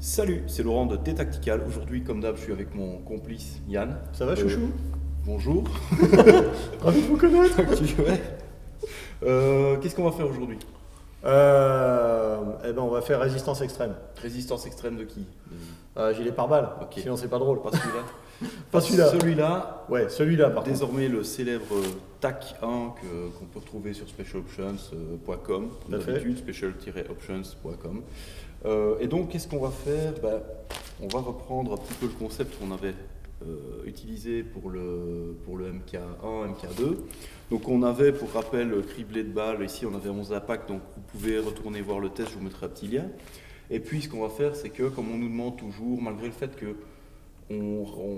Salut, c'est Laurent de T-Tactical. Aujourd'hui, comme d'hab, je suis avec mon complice Yann. Ça va, chouchou? Bonjour. Ravi de vous connaître. Qu'est-ce qu'on va faire aujourd'hui? Eh ben, on va faire résistance extrême. Résistance extrême de qui? Gilet pare-balles, Ok. sinon c'est pas drôle. Pas celui-là. Pas celui-là. Celui-là, Ouais, celui-là par contre. désormais le célèbre TAC 1 qu'on peut retrouver sur specialoptions.com, comme Tout à fait. d'habitude, special-options.com. Et donc, qu'est-ce qu'on va faire? On va reprendre un petit peu le concept qu'on avait utilisé pour le MK1, MK2. Donc, on avait, pour rappel, criblé de balles. Ici, on avait 11 impacts, donc vous pouvez retourner voir le test, je vous mettrai un petit lien. Et puis, ce qu'on va faire, c'est que, comme on nous demande toujours, malgré le fait que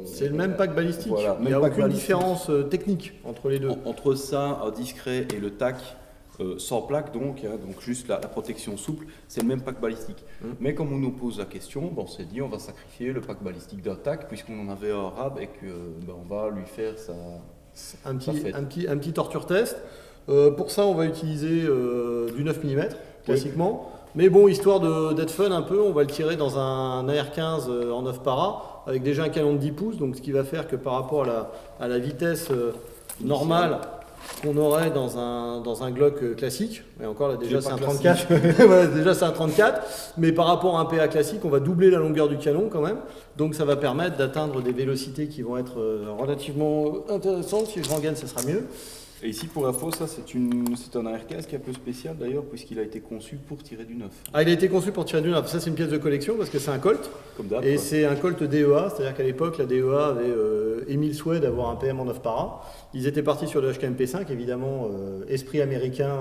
C'est le même pack balistique. Voilà, Il n'y a même pack aucune balistique. différence technique entre les deux. Entre ça, un discret et le TAC sans plaque, donc juste la protection souple, c'est le même pack balistique. Mais comme on nous pose la question, on s'est dit on va sacrifier le pack balistique d'un TAC puisqu'on en avait un RAB et qu'on va lui faire Un Parfait. petit torture test. Pour ça, on va utiliser du 9 mm, classiquement. Mais bon, histoire d'être fun un peu, on va le tirer dans un AR-15 en 9 para, avec déjà un canon de 10 pouces, donc ce qui va faire que par rapport à la vitesse normale qu'on aurait dans un Glock classique, et encore là déjà c'est un 34, voilà, déjà c'est un 34, mais par rapport à un PA classique, on va doubler la longueur du canon quand même, donc ça va permettre d'atteindre des vélocités qui vont être relativement intéressantes. Si je rengaine, ça sera mieux. Et ici, pour info, ça c'est un AR-15 qui est un peu spécial d'ailleurs, puisqu'il a été conçu pour tirer du 9. Ah, il a été conçu pour tirer du 9. Ça, c'est une pièce de collection parce que c'est un Colt. Comme d'hab. Et quoi. c'est un Colt DEA, c'est-à-dire qu'à l'époque, la DEA avait émis le souhait d'avoir un PM en 9 para. Ils étaient partis sur le HKMP5, évidemment, esprit américain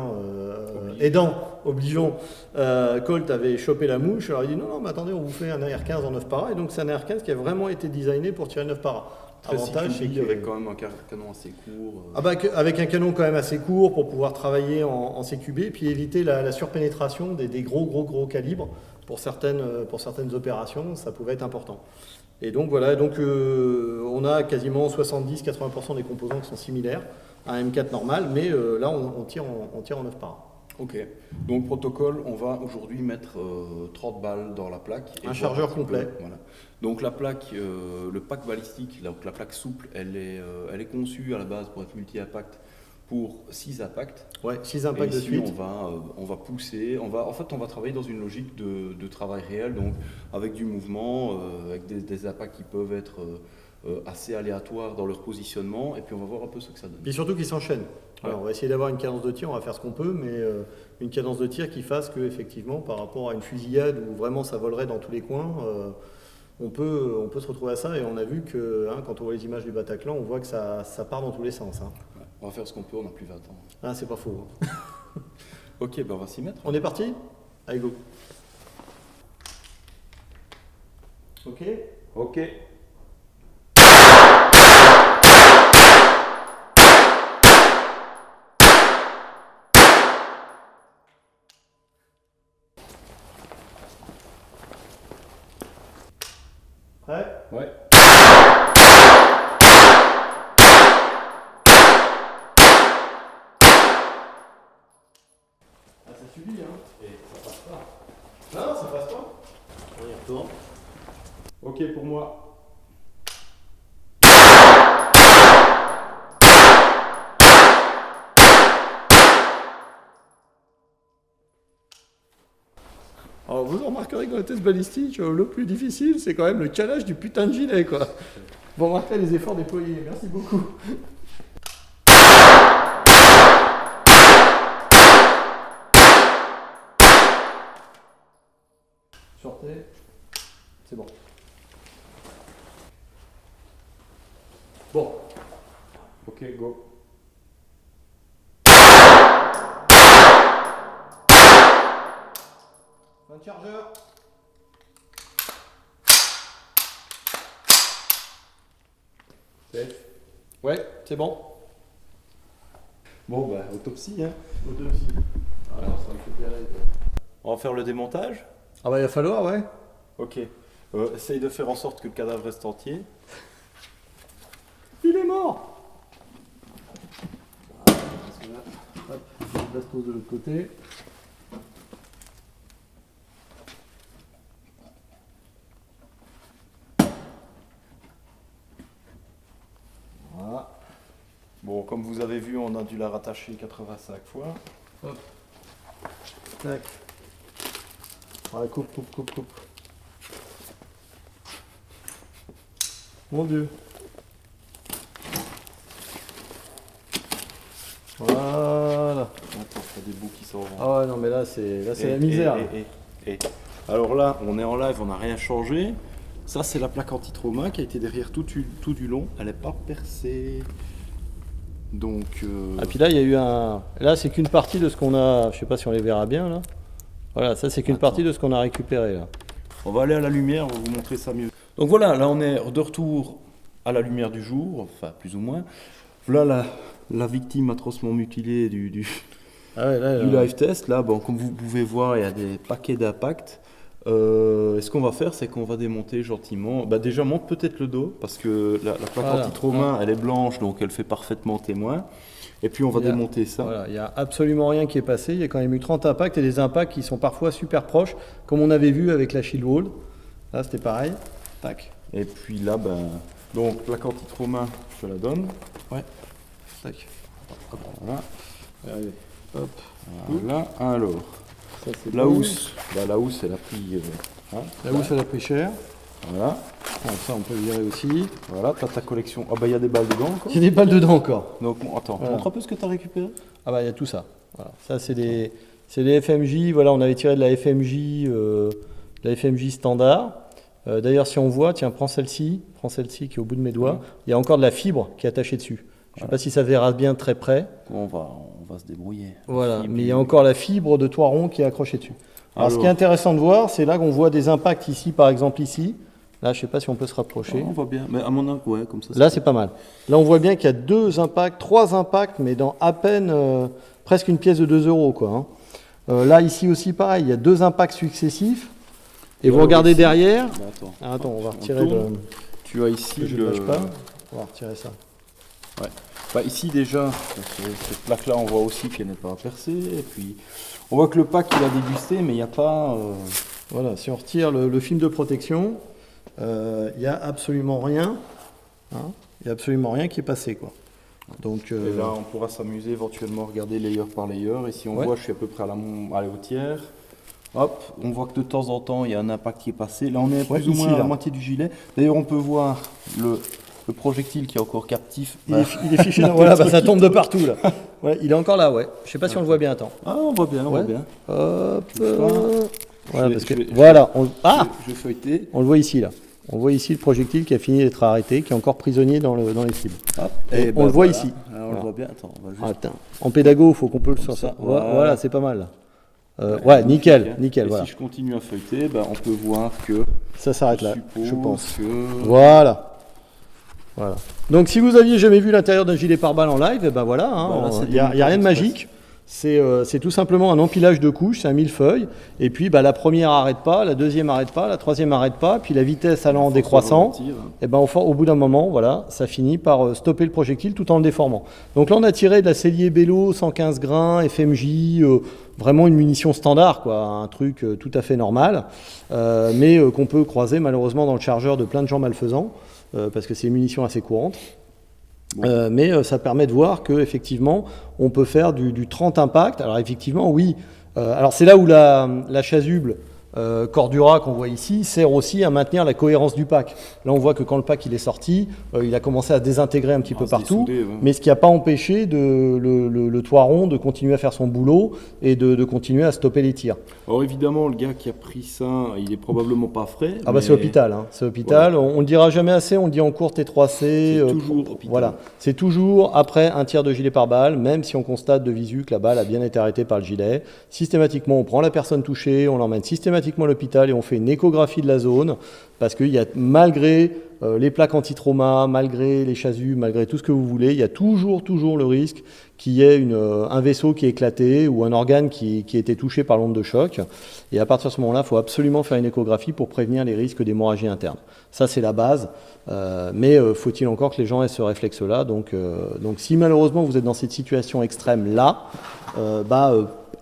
obligeant. Colt avait chopé la mouche. Alors il dit non, mais attendez, on vous fait un AR-15 en 9 para. Et donc c'est un AR-15 qui a vraiment été designé pour tirer 9 para. Avantage, c'est avec quand même un canon assez court. Avec un canon quand même assez court pour pouvoir travailler en CQB et puis éviter la surpénétration des gros calibres pour certaines opérations, ça pouvait être important. Et donc voilà, on a quasiment 70-80% des composants qui sont similaires à un M4 normal, mais là on tire en 9 para. Ok, donc protocole, on va aujourd'hui mettre 30 balles dans la plaque. Un chargeur complet. Voilà. Donc la plaque, le pack balistique, la plaque souple, elle est conçue à la base pour être multi-impact pour 6 impacts. Ouais, 6 impacts de ici, suite. on va pousser, on va travailler dans une logique de travail réel, donc avec du mouvement, avec des impacts qui peuvent être assez aléatoires dans leur positionnement, et puis on va voir un peu ce que ça donne. Et surtout qu'ils s'enchaînent. Ouais. Alors, on va essayer d'avoir une cadence de tir, on va faire ce qu'on peut, mais une cadence de tir qui fasse que, effectivement, par rapport à une fusillade où vraiment ça volerait dans tous les coins, on peut se retrouver à ça. Et on a vu que, quand on voit les images du Bataclan, on voit que ça part dans tous les sens. Ouais, on va faire ce qu'on peut, on n'a plus 20 ans. Ah, c'est pas faux. Ok, on va s'y mettre. On est parti? Allez, go. Ok. Ok. Prêt? Ouais. Ah, ça suffit, hein. Et ça passe pas. Non, ça passe pas. On y retourne. Ok pour moi. Alors vous remarquerez que dans les tests balistiques, le plus difficile, c'est quand même le calage du putain de gilet, quoi. Vous remarquerez les efforts déployés. Merci beaucoup. Sortez. C'est bon. Bon. Ok, go. Un chargeur. Safe. Ouais, c'est bon. Bon, autopsie, hein. Autopsie. Alors, ça va récupérer. On va faire le démontage. Ah bah il va falloir, ouais. Ok. Essaye de faire en sorte que le cadavre reste entier. Il est mort. Hop, je le pose de l'autre côté. Bon, comme vous avez vu, on a dû la rattacher 85 fois. Hop. Tac. Ouais, coupe. Mon Dieu. Voilà. Attends, il y a des bouts qui sortent. Ah ouais, non, mais là, c'est la misère. Et. Alors là, on est en live, on n'a rien changé. Ça, c'est la plaque anti-trauma qui a été derrière tout du long. Elle n'est pas percée. Donc. Ah, puis là, il y a eu un. Là, c'est qu'une partie de ce qu'on a. Je sais pas si on les verra bien, là. Voilà, ça, c'est qu'une partie de ce qu'on a récupéré, là. On va aller à la lumière, on va vous montrer ça mieux. Donc voilà, là, on est de retour à la lumière du jour, enfin, plus ou moins. Voilà la victime atrocement mutilée du live test. Là, bon, comme vous pouvez voir, il y a des paquets d'impact. Ce qu'on va faire, c'est qu'on va démonter gentiment. Déjà, monte peut-être le dos, parce que la plaque anti-trauma, elle est blanche, donc elle fait parfaitement témoin. Et puis, on va démonter ça. Voilà, il n'y a absolument rien qui est passé. Il y a quand même eu 30 impacts et des impacts qui sont parfois super proches, comme on avait vu avec la shield wall. Là, c'était pareil. Tac. Et puis là, donc, plaque anti-trauma, je te la donne. Ouais. Tac. Voilà. Allez. Hop. Voilà. Alors. Ça, c'est La bon. housse, la housse, elle a pris. La housse, elle a pris cher. Voilà. Bon, ça, on peut le virer aussi. Voilà, t'as ta collection. Ah il y a des balles dedans encore. Il y a des balles dedans encore. Donc attends, montre un peu ce que t'as récupéré. Ah il y a tout ça. Voilà. Ça, c'est des FMJ. Voilà, on avait tiré de la FMJ standard. D'ailleurs, si on voit, tiens, prends celle-ci qui est au bout de mes doigts. Il y a encore de la fibre qui est attachée dessus. Je ne sais pas si ça verra bien très près. On va se débrouiller. Voilà, mais il y a encore la fibre de toit rond qui est accrochée dessus. Alors, ce qui est intéressant de voir, c'est là qu'on voit des impacts ici, par exemple ici. Là, je ne sais pas si on peut se rapprocher. On voit bien, mais à mon avis, ouais, comme ça. Là, c'est pas mal. Là, on voit bien qu'il y a 3 impacts, mais dans à peine presque une pièce de 2 €, quoi. Là, ici aussi, pareil, il y a 2 impacts successifs. Et vous regardez ici, derrière. Attends, on va retirer le. Tu as ici je ne pas. On va retirer ça. Ouais. Ici déjà, cette plaque-là, on voit aussi qu'elle n'est pas percée. Et puis, on voit que le pack il a dégusté, mais il n'y a pas. Voilà, si on retire le film de protection, il n'y a absolument rien. Il n'y a absolument rien qui est passé, quoi. Donc, et là, on pourra s'amuser éventuellement, regarder layer par layer. Et si on voit, je suis à peu près à la hautière. Hop, on voit que de temps en temps, il y a un impact qui est passé. Là, on est plus ou moins à la moitié du gilet. D'ailleurs, on peut voir le projectile qui est encore captif. Il est fiché là. Voilà, ça tombe de partout, là. Ouais, il est encore là, ouais. Je ne sais pas si on le voit bien, attends. Ah, on voit bien, on voit bien. Hop. Voilà, parce que... Voilà. Je vais feuilleter. On le voit ici, là. On voit ici le projectile qui a fini d'être arrêté, qui est encore prisonnier dans les cibles. Et on le voit ici. Alors, on le voit bien. Attends, on va juste... Attends. En pédago, il faut qu'on peut le sortir. Voilà, c'est pas mal, là. Ouais, nickel. Et voilà. Si je continue à feuilleter, on peut voir que ça s'arrête là, je pense. Que... Voilà. Donc si vous aviez jamais vu l'intérieur d'un gilet pare-balles en live, il n'y a rien de magique. C'est tout simplement un empilage de couches, c'est un millefeuille. Et puis la première n'arrête pas, la deuxième n'arrête pas, la troisième n'arrête pas. Puis la vitesse allant en décroissant, et au bout d'un moment, voilà, ça finit par stopper le projectile tout en le déformant. Donc là, on a tiré de la Cellier Bello 115 grains, FMJ, vraiment une munition standard, quoi, un truc tout à fait normal, mais qu'on peut croiser malheureusement dans le chargeur de plein de gens malfaisants, parce que c'est une munition assez courante. Mais ça permet de voir qu'effectivement, on peut faire du 30 impact. Alors effectivement, oui. Alors c'est là où la chasuble Cordura qu'on voit ici sert aussi à maintenir la cohérence du pack. Là, on voit que quand le pack il est sorti, il a commencé à désintégrer un petit peu partout, mais ce qui n'a pas empêché le toit rond de continuer à faire son boulot et de continuer à stopper les tirs. Alors évidemment, le gars qui a pris ça, il est probablement pas frais. C'est hôpital. C'est hôpital. Voilà. On ne le dira jamais assez, on le dit en cours T3C. C'est toujours hôpital. Voilà. C'est toujours après un tir de gilet pare-balles, même si on constate de visu que la balle a bien été arrêtée par le gilet. Systématiquement, on prend la personne touchée, on l'emmène systématiquement à l'hôpital et on fait une échographie de la zone parce qu'il y a, malgré les plaques anti-trauma, malgré les chasubles, malgré tout ce que vous voulez, il y a toujours le risque qu'il y ait un vaisseau qui est éclaté ou un organe qui a été touché par l'onde de choc. Et à partir de ce moment-là, il faut absolument faire une échographie pour prévenir les risques d'hémorragie interne. Ça, c'est la base. Mais faut-il encore que les gens aient ce réflexe-là. Donc si malheureusement vous êtes dans cette situation extrême-là,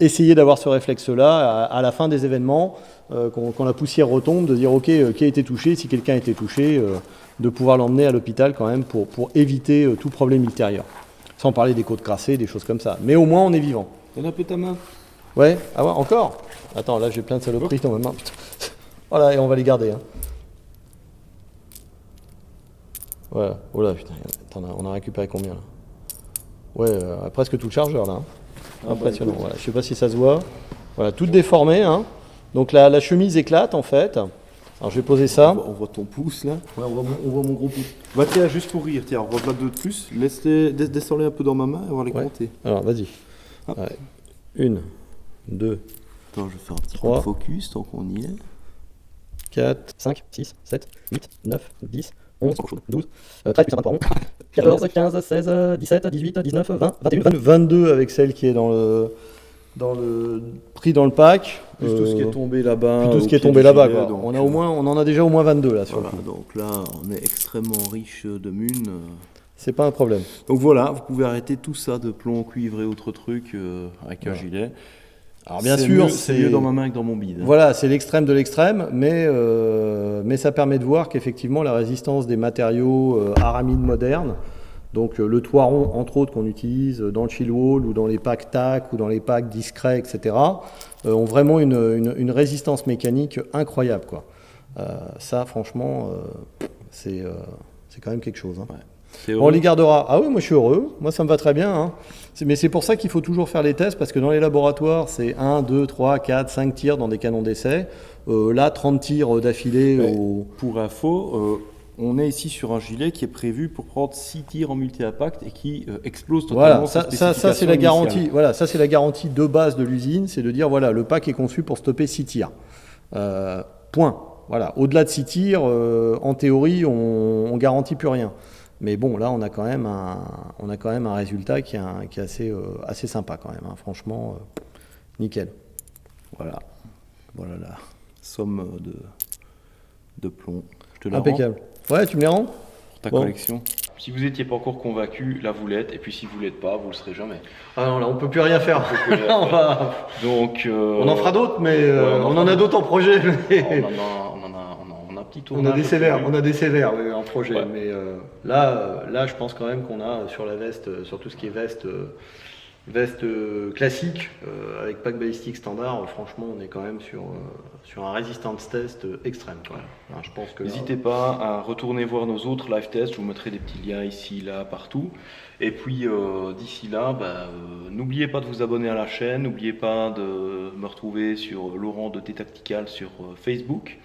essayez d'avoir ce réflexe-là à la fin des événements, quand la poussière retombe, de dire ok, qui a été touché, si quelqu'un a été touché, de pouvoir l'emmener à l'hôpital quand même pour éviter tout problème ultérieur. Sans parler des côtes crassées, des choses comme ça. Mais au moins, on est vivant. Donne un peu ta main. Ouais, ah ouais, encore. Attends, là, j'ai plein de saloperies dans ma main. Putain. Voilà, et on va les garder. Hein. Voilà. Oh là, putain, attends, on a récupéré combien là? Ouais, presque tout le chargeur là. Hein. Impressionnant. Voilà. Je sais pas si ça se voit. Voilà, tout déformé. Hein. Donc la chemise éclate en fait. Alors je vais poser ça. On voit ton pouce là. Ouais, on voit mon gros pouce. Bah tiens, juste pour rire, tiens, on voit deux de plus. Laisse-les descendre un peu dans ma main et on va les compter. Alors vas-y. Ouais. 1, 2. Attends, je vais faire un petit 3, peu de focus tant qu'on y est. 4, 5, 6, 7, 8, 9, 10, 11, 12, 13 plus un point 14, 15, 16, 17, 18, 19, 20, 21, 22 avec celle qui est pris dans le pack. Plus tout ce qui est tombé là-bas. Plus tout ce qui est tombé là-bas. On en a déjà au moins 22 là sur le coup. Donc là, on est extrêmement riche de mun. C'est pas un problème. Donc voilà, vous pouvez arrêter tout ça de plomb, cuivre et autres trucs avec un gilet. Alors bien sûr, c'est mieux dans ma main que dans mon bide. Voilà, c'est l'extrême de l'extrême, mais ça permet de voir qu'effectivement la résistance des matériaux aramides modernes, donc le toiron entre autres qu'on utilise dans le chill wall ou dans les packs TAC ou dans les packs discrets, etc., ont vraiment une résistance mécanique incroyable, quoi. Ça, franchement, c'est quand même quelque chose. Hein. Ouais. On les gardera. Ah oui, moi je suis heureux. Moi ça me va très bien. Hein. Mais c'est pour ça qu'il faut toujours faire les tests parce que dans les laboratoires, c'est 1, 2, 3, 4, 5 tirs dans des canons d'essai. Là, 30 tirs d'affilée. Pour info, on est ici sur un gilet qui est prévu pour prendre 6 tirs en multi-impact et qui explose totalement. Voilà, ça c'est la garantie. Voilà, ça c'est la garantie de base de l'usine, c'est de dire voilà, le pack est conçu pour stopper 6 tirs. Point. Voilà. Au-delà de 6 tirs, en théorie, on garantit plus rien. Mais bon, là, on a quand même un résultat qui est assez sympa quand même. Hein. Franchement, nickel. Voilà la somme de plomb. Je te la impeccable. Ouais, tu me les rends pour ta collection. Si vous n'étiez pas encore convaincu, là vous l'êtes. Et puis si vous l'êtes pas, vous le serez jamais. Ah non, là on peut plus rien faire. Donc on en fera d'autres, mais on en a d'autres en projet. Mais... On a un petit tournage. On a des sévères en projet. Ouais. Mais là, je pense quand même qu'on a sur la veste, sur tout ce qui est veste classique, avec pack balistique standard, franchement, on est quand même sur un resistance test extrême. Quoi. Enfin, je pense que n'hésitez pas à retourner voir nos autres live tests. Je vous mettrai des petits liens ici, là, partout. Et puis d'ici là, n'oubliez pas de vous abonner à la chaîne. N'oubliez pas de me retrouver sur Laurent de T-Tactical sur Facebook.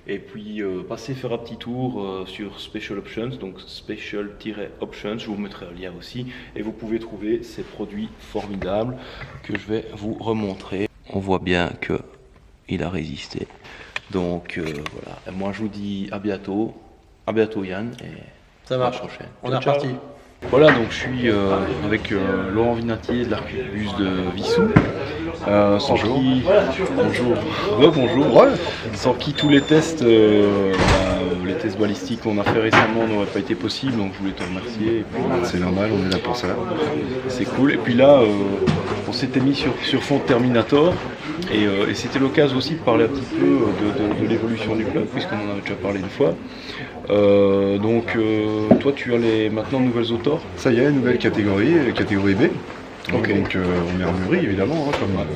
Et puis passez faire un petit tour sur Special Options, donc Special-Options, je vous mettrai un lien aussi. Et vous pouvez trouver ces produits formidables que je vais vous remontrer. On voit bien qu'il a résisté. Donc voilà, et moi je vous dis à bientôt Yann. Et ça marche, on est reparti. Voilà, donc je suis avec Laurent Vinatier de l'Arquebus de Vissou. Bonjour. Sans qui tous les tests, les tests balistiques qu'on a fait récemment n'auraient pas été possibles, donc je voulais te remercier. Et puis, c'est normal, on est là pour ça. C'est cool. Et puis là, on s'était mis sur fond de Terminator, et c'était l'occasion aussi de parler un petit peu de l'évolution du club, puisqu'on en avait déjà parlé une fois. Donc toi tu as maintenant de nouvelles auteurs. Ça y est, nouvelle catégorie B. Okay. Donc on est armurerie évidemment, hein,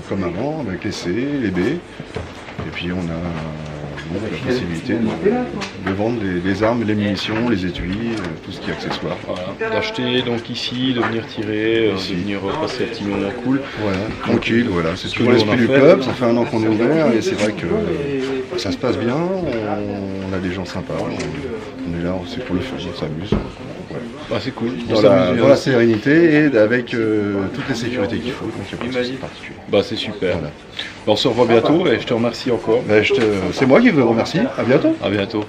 comme avant, avec les C, les B. Et puis on a la possibilité de vendre les armes, les munitions, les étuis, tout ce qui est accessoire. Voilà. D'acheter donc ici, de venir tirer, de venir passer un petit moment cool. Voilà, tranquille, voilà. C'est toujours l'esprit du club, ça fait 1 an qu'on est ouvert et c'est vrai que ça se passe bien, on a des gens sympas, on est là, c'est pour le fun, on s'amuse. Ouais. Bah, c'est cool. Dans la sérénité et avec toutes les sécurités qu'il faut. Donc il n'y a pas de souci particulier. Bah, c'est super. Voilà. Bah, on se revoit bientôt et je te remercie encore. Bah, c'est moi qui vous remercie. À bientôt. À bientôt.